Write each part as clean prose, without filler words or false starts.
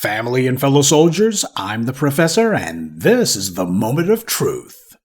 Family and fellow soldiers, I'm the Professor, and this is the Moment of Truth.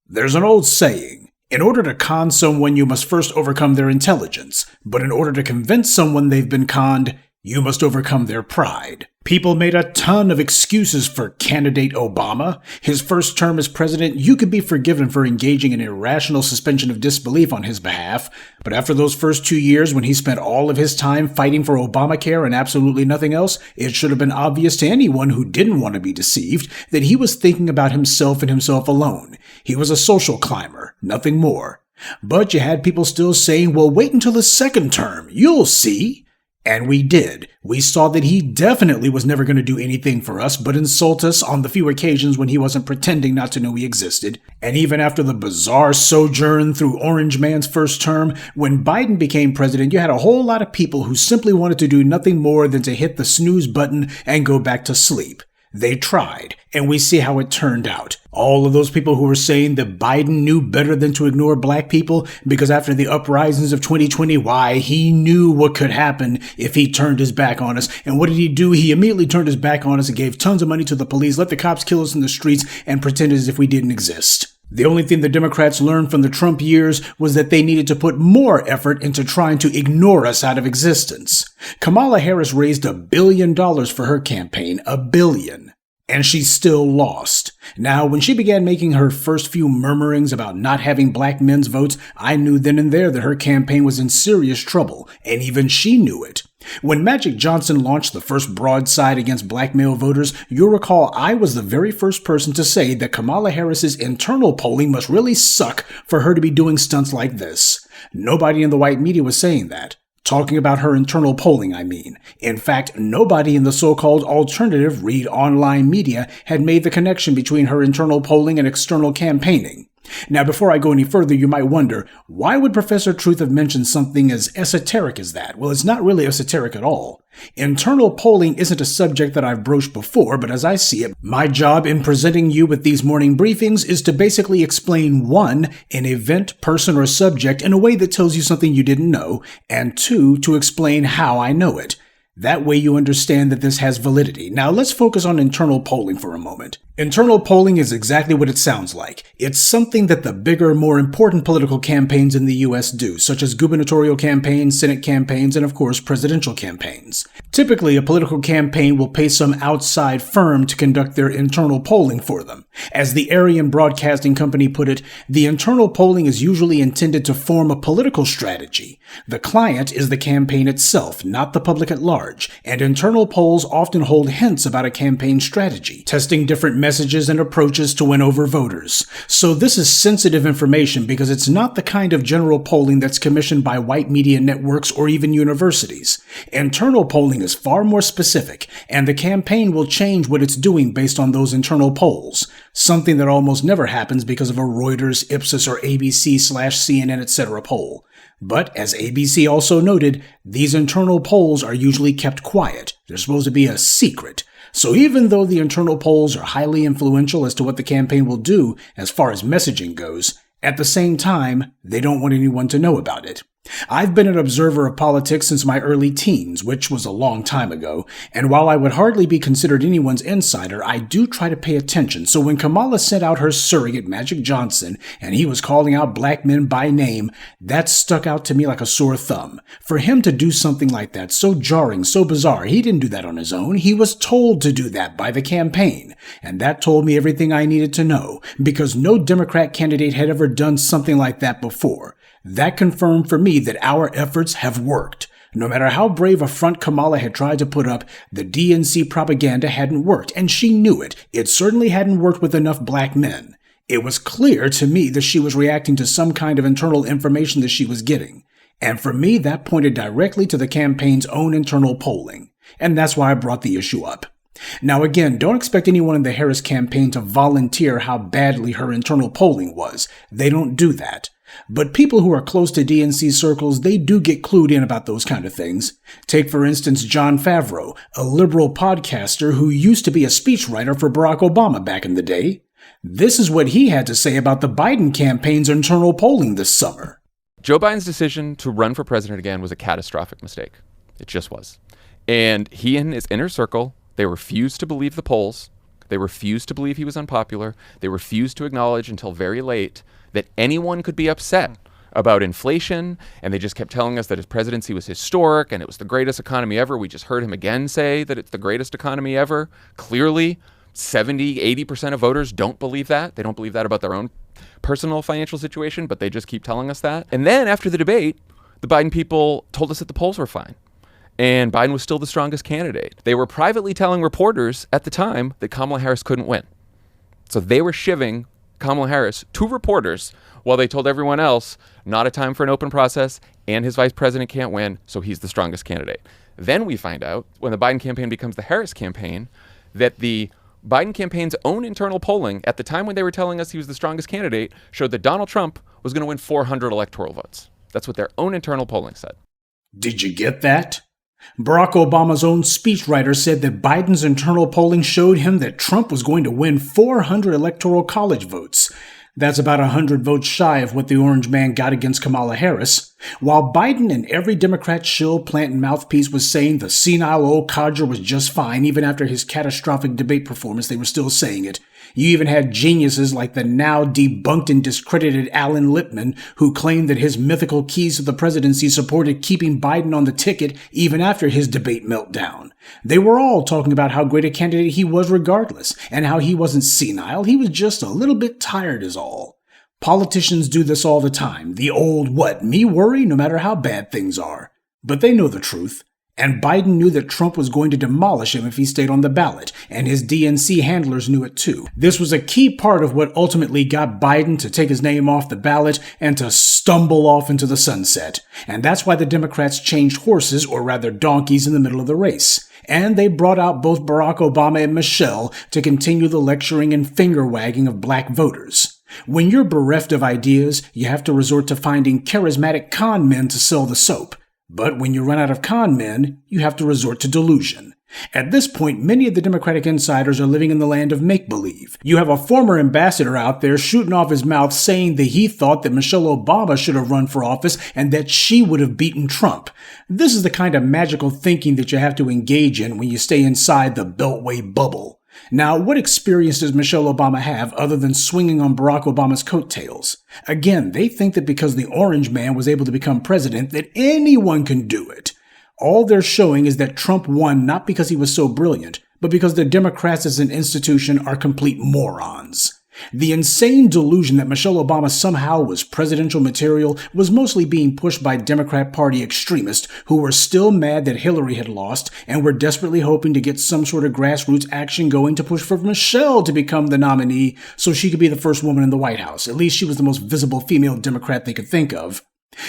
There's an old saying, in order to con someone you must first overcome their intelligence, but in order to convince someone they've been conned, you must overcome their pride. People made a ton of excuses for candidate Obama. His first term as president, you could be forgiven for engaging in irrational suspension of disbelief on his behalf. But after those first 2 years, when he spent all of his time fighting for Obamacare and absolutely nothing else, it should have been obvious to anyone who didn't want to be deceived that he was thinking about himself and himself alone. He was a social climber, nothing more. But you had people still saying, well, wait until his second term, you'll see. And we did. We saw that he definitely was never going to do anything for us but insult us on the few occasions when he wasn't pretending not to know we existed. And even after the bizarre sojourn through Orange Man's first term, when Biden became president, you had a whole lot of people who simply wanted to do nothing more than to hit the snooze button and go back to sleep. They tried, and we see how it turned out. All of those people who were saying that Biden knew better than to ignore black people because after the uprisings of 2020, why, he knew what could happen if he turned his back on us. And what did he do? He immediately turned his back on us and gave tons of money to the police, let the cops kill us in the streets, and pretended as if we didn't exist. The only thing the Democrats learned from the Trump years was that they needed to put more effort into trying to ignore us out of existence. Kamala Harris raised $1 billion for her campaign, $1 billion. And she still lost. Now, when she began making her first few murmurings about not having black men's votes, I knew then and there that her campaign was in serious trouble, and even she knew it. When Magic Johnson launched the first broadside against black male voters, you'll recall I was the very first person to say that Kamala Harris's internal polling must really suck for her to be doing stunts like this. Nobody in the white media was saying that. Talking about her internal polling, I mean. In fact, nobody in the so-called alternative, read online media, had made the connection between her internal polling and external campaigning. Now, before I go any further, you might wonder, why would Professor Truth have mentioned something as esoteric as that? Well, it's not really esoteric at all. Internal polling isn't a subject that I've broached before, but as I see it, my job in presenting you with these morning briefings is to basically explain 1, an event, person, or subject in a way that tells you something you didn't know, and 2, to explain how I know it. That way you understand that this has validity. Now let's focus on internal polling for a moment. Internal polling is exactly what it sounds like. It's something that the bigger, more important political campaigns in the U.S. do, such as gubernatorial campaigns, Senate campaigns, and of course presidential campaigns. Typically, a political campaign will pay some outside firm to conduct their internal polling for them. As the Aryan Broadcasting Company put it, the internal polling is usually intended to form a political strategy. The client is the campaign itself, not the public at large, and internal polls often hold hints about a campaign strategy, testing different messages and approaches to win over voters. So this is sensitive information because it's not the kind of general polling that's commissioned by white media networks or even universities. Internal polling is far more specific, and the campaign will change what it's doing based on those internal polls, something that almost never happens because of a Reuters, Ipsos, or ABC/CNN, etc. poll. But, as ABC also noted, these internal polls are usually kept quiet. They're supposed to be a secret. So even though the internal polls are highly influential as to what the campaign will do as far as messaging goes, at the same time, they don't want anyone to know about it. I've been an observer of politics since my early teens, which was a long time ago, and while I would hardly be considered anyone's insider, I do try to pay attention. So when Kamala sent out her surrogate, Magic Johnson, and he was calling out black men by name, that stuck out to me like a sore thumb. For him to do something like that, so jarring, so bizarre, he didn't do that on his own. He was told to do that by the campaign, and that told me everything I needed to know, because no Democrat candidate had ever done something like that before. That confirmed for me that our efforts have worked. No matter how brave a front Kamala had tried to put up, the DNC propaganda hadn't worked, and she knew it. It certainly hadn't worked with enough black men. It was clear to me that she was reacting to some kind of internal information that she was getting. And for me, that pointed directly to the campaign's own internal polling. And that's why I brought the issue up. Now again, don't expect anyone in the Harris campaign to volunteer how badly her internal polling was. They don't do that. But people who are close to DNC circles, they do get clued in about those kind of things. Take, for instance, Jon Favreau, a liberal podcaster who used to be a speechwriter for Barack Obama back in the day. This is what he had to say about the Biden campaign's internal polling this summer. Joe Biden's decision to run for president again was a catastrophic mistake. It just was. And he and his inner circle, they refused to believe the polls. They refused to believe he was unpopular. They refused to acknowledge until very late that anyone could be upset about inflation. And they just kept telling us that his presidency was historic and it was the greatest economy ever. We just heard him again say that it's the greatest economy ever. Clearly, 70, 80% of voters don't believe that. They don't believe that about their own personal financial situation, but they just keep telling us that. And then after the debate, the Biden people told us that the polls were fine. And Biden was still the strongest candidate. They were privately telling reporters at the time that Kamala Harris couldn't win. So they were shivving Kamala Harris to reporters while they told everyone else, not a time for an open process, and his vice president can't win, so he's the strongest candidate. Then we find out, when the Biden campaign becomes the Harris campaign, that the Biden campaign's own internal polling at the time when they were telling us he was the strongest candidate showed that Donald Trump was going to win 400 electoral votes. That's what their own internal polling said. Did you get that? Barack Obama's own speechwriter said that Biden's internal polling showed him that Trump was going to win 400 electoral college votes. That's about 100 votes shy of what the orange man got against Kamala Harris. While Biden and every Democrat shill, plant, and mouthpiece was saying the senile old codger was just fine, even after his catastrophic debate performance, they were still saying it. You even had geniuses like the now debunked and discredited Alan Lippman, who claimed that his mythical keys to the presidency supported keeping Biden on the ticket even after his debate meltdown. They were all talking about how great a candidate he was regardless, and how he wasn't senile, he was just a little bit tired is all. Politicians do this all the time, the old what, me worry no matter how bad things are. But they know the truth. And Biden knew that Trump was going to demolish him if he stayed on the ballot, and his DNC handlers knew it too. This was a key part of what ultimately got Biden to take his name off the ballot and to stumble off into the sunset. And that's why the Democrats changed horses, or rather donkeys, in the middle of the race. And they brought out both Barack Obama and Michelle to continue the lecturing and finger-wagging of black voters. When you're bereft of ideas, you have to resort to finding charismatic con men to sell the soap. But when you run out of con men, you have to resort to delusion. At this point, many of the Democratic insiders are living in the land of make-believe. You have a former ambassador out there shooting off his mouth saying that he thought that Michelle Obama should have run for office and that she would have beaten Trump. This is the kind of magical thinking that you have to engage in when you stay inside the Beltway bubble. Now, what experience does Michelle Obama have other than swinging on Barack Obama's coattails? Again, they think that because the orange man was able to become president, that anyone can do it. All they're showing is that Trump won not because he was so brilliant, but because the Democrats as an institution are complete morons. The insane delusion that Michelle Obama somehow was presidential material was mostly being pushed by Democrat Party extremists who were still mad that Hillary had lost and were desperately hoping to get some sort of grassroots action going to push for Michelle to become the nominee so she could be the first woman in the White House. At least she was the most visible female Democrat they could think of.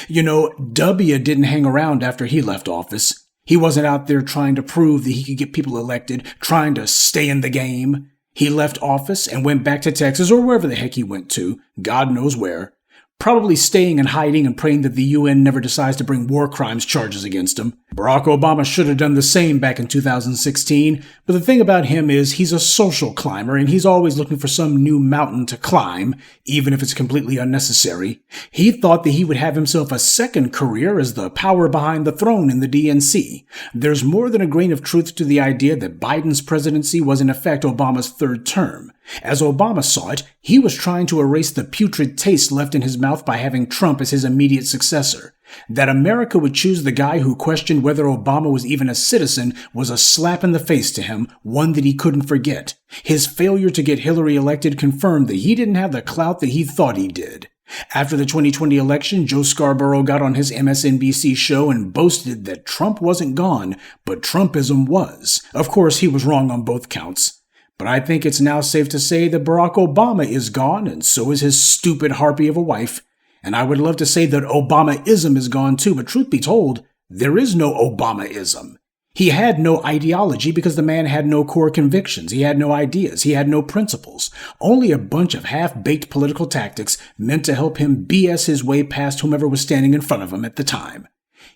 You know, W didn't hang around after he left office. He wasn't out there trying to prove that he could get people elected, trying to stay in the game. He left office and went back to Texas or wherever the heck he went to, God knows where, probably staying and hiding and praying that the UN never decides to bring war crimes charges against him. Barack Obama should have done the same back in 2016, but the thing about him is he's a social climber and he's always looking for some new mountain to climb, even if it's completely unnecessary. He thought that he would have himself a second career as the power behind the throne in the DNC. There's more than a grain of truth to the idea that Biden's presidency was in effect Obama's third term. As Obama saw it, he was trying to erase the putrid taste left in his mouth by having Trump as his immediate successor. That America would choose the guy who questioned whether Obama was even a citizen was a slap in the face to him, one that he couldn't forget. His failure to get Hillary elected confirmed that he didn't have the clout that he thought he did. After the 2020 election, Joe Scarborough got on his MSNBC show and boasted that Trump wasn't gone, but Trumpism was. Of course, he was wrong on both counts. But I think it's now safe to say that Barack Obama is gone, and so is his stupid harpy of a wife. And I would love to say that Obamaism is gone too, but truth be told, there is no Obamaism. He had no ideology because the man had no core convictions. He had no ideas. He had no principles. Only a bunch of half-baked political tactics meant to help him BS his way past whomever was standing in front of him at the time.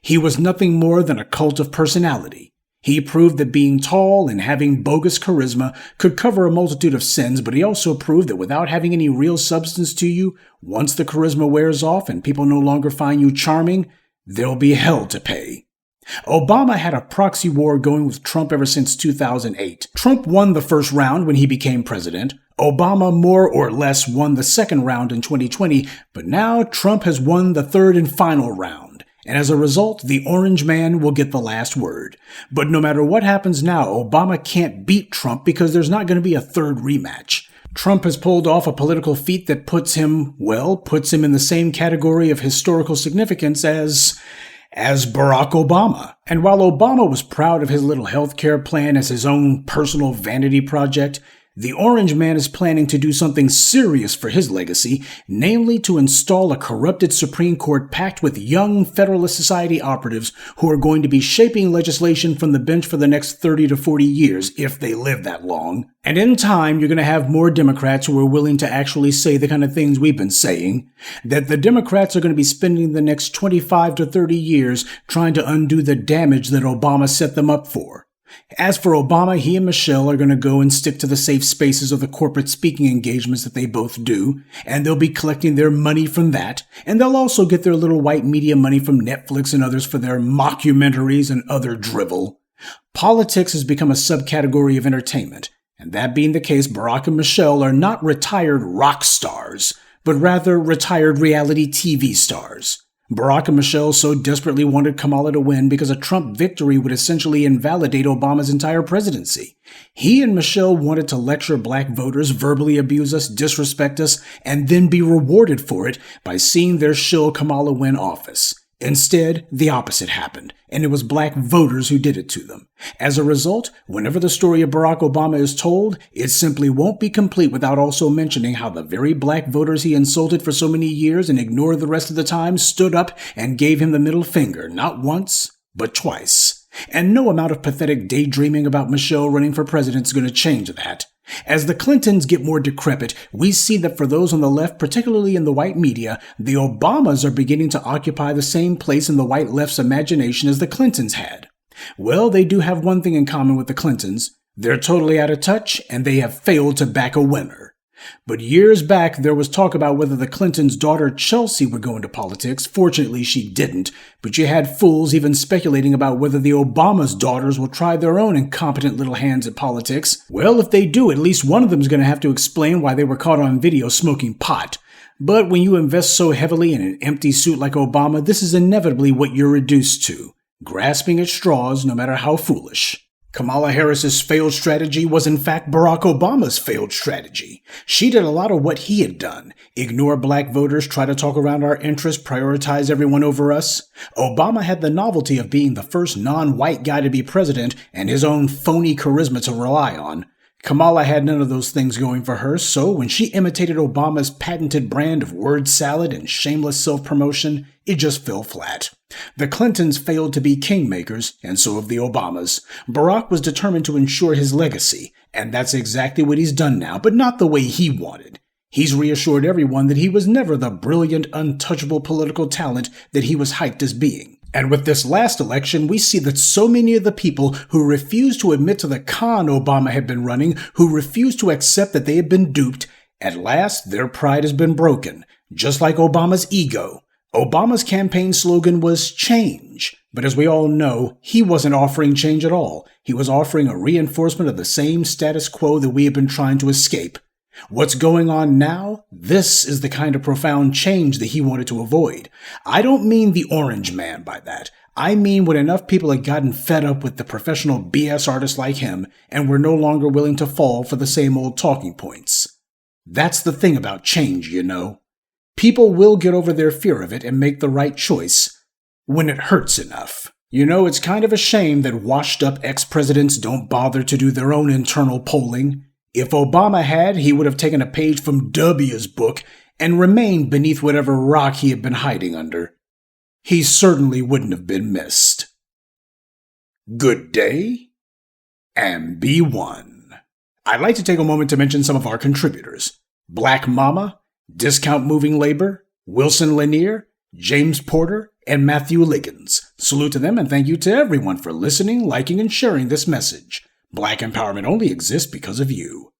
He was nothing more than a cult of personality. He proved that being tall and having bogus charisma could cover a multitude of sins, but he also proved that without having any real substance to you, once the charisma wears off and people no longer find you charming, there'll be hell to pay. Obama had a proxy war going with Trump ever since 2008. Trump won the first round when he became president. Obama more or less won the second round in 2020, but now Trump has won the third and final round. And as a result, the orange man will get the last word. But no matter what happens now, Obama can't beat Trump because there's not going to be a third rematch. Trump has pulled off a political feat that puts him in the same category of historical significance as Barack Obama. And while Obama was proud of his little healthcare plan as his own personal vanity project, the orange man is planning to do something serious for his legacy, namely to install a corrupted Supreme Court packed with young Federalist Society operatives who are going to be shaping legislation from the bench for the next 30 to 40 years, if they live that long. And in time, you're going to have more Democrats who are willing to actually say the kind of things we've been saying, that the Democrats are going to be spending the next 25 to 30 years trying to undo the damage that Obama set them up for. As for Obama, he and Michelle are going to go and stick to the safe spaces of the corporate speaking engagements that they both do, and they'll be collecting their money from that, and they'll also get their little white media money from Netflix and others for their mockumentaries and other drivel. Politics has become a subcategory of entertainment, and that being the case, Barack and Michelle are not retired rock stars, but rather retired reality TV stars. Barack and Michelle so desperately wanted Kamala to win because a Trump victory would essentially invalidate Obama's entire presidency. He and Michelle wanted to lecture black voters, verbally abuse us, disrespect us, and then be rewarded for it by seeing their shill Kamala win office. Instead, the opposite happened, and it was black voters who did it to them. As a result, whenever the story of Barack Obama is told, it simply won't be complete without also mentioning how the very black voters he insulted for so many years and ignored the rest of the time stood up and gave him the middle finger, not once, but twice. And no amount of pathetic daydreaming about Michelle running for president is going to change that. As the Clintons get more decrepit, we see that for those on the left, particularly in the white media, the Obamas are beginning to occupy the same place in the white left's imagination as the Clintons had. Well, they do have one thing in common with the Clintons. They're totally out of touch, and they have failed to back a winner. But years back, there was talk about whether the Clintons' daughter Chelsea would go into politics. Fortunately, she didn't. But you had fools even speculating about whether the Obamas' daughters will try their own incompetent little hands at politics. Well, if they do, at least one of them is going to have to explain why they were caught on video smoking pot. But when you invest so heavily in an empty suit like Obama, this is inevitably what you're reduced to. Grasping at straws, no matter how foolish. Kamala Harris's failed strategy was in fact Barack Obama's failed strategy. She did a lot of what he had done. Ignore black voters, try to talk around our interests, prioritize everyone over us. Obama had the novelty of being the first non-white guy to be president and his own phony charisma to rely on. Kamala had none of those things going for her, so when she imitated Obama's patented brand of word salad and shameless self-promotion, it just fell flat. The Clintons failed to be kingmakers, and so have the Obamas. Barack was determined to ensure his legacy, and that's exactly what he's done now, but not the way he wanted. He's reassured everyone that he was never the brilliant, untouchable political talent that he was hyped as being. And with this last election, we see that so many of the people who refused to admit to the con Obama had been running, who refused to accept that they had been duped, at last their pride has been broken, just like Obama's ego. Obama's campaign slogan was change, but as we all know, he wasn't offering change at all. He was offering a reinforcement of the same status quo that we have been trying to escape. What's going on now? This is the kind of profound change that he wanted to avoid. I don't mean the orange man by that. I mean when enough people had gotten fed up with the professional BS artists like him and were no longer willing to fall for the same old talking points. That's the thing about change, you know. People will get over their fear of it and make the right choice when it hurts enough. You know, it's kind of a shame that washed-up ex-presidents don't bother to do their own internal polling. If Obama had, he would have taken a page from W's book and remained beneath whatever rock he had been hiding under. He certainly wouldn't have been missed. Good day, and be one. I'd like to take a moment to mention some of our contributors. Black Mama, Discount Moving Labor, Wilson Lanier, James Porter, and Matthew Liggins. Salute to them and thank you to everyone for listening, liking, and sharing this message. Black empowerment only exists because of you.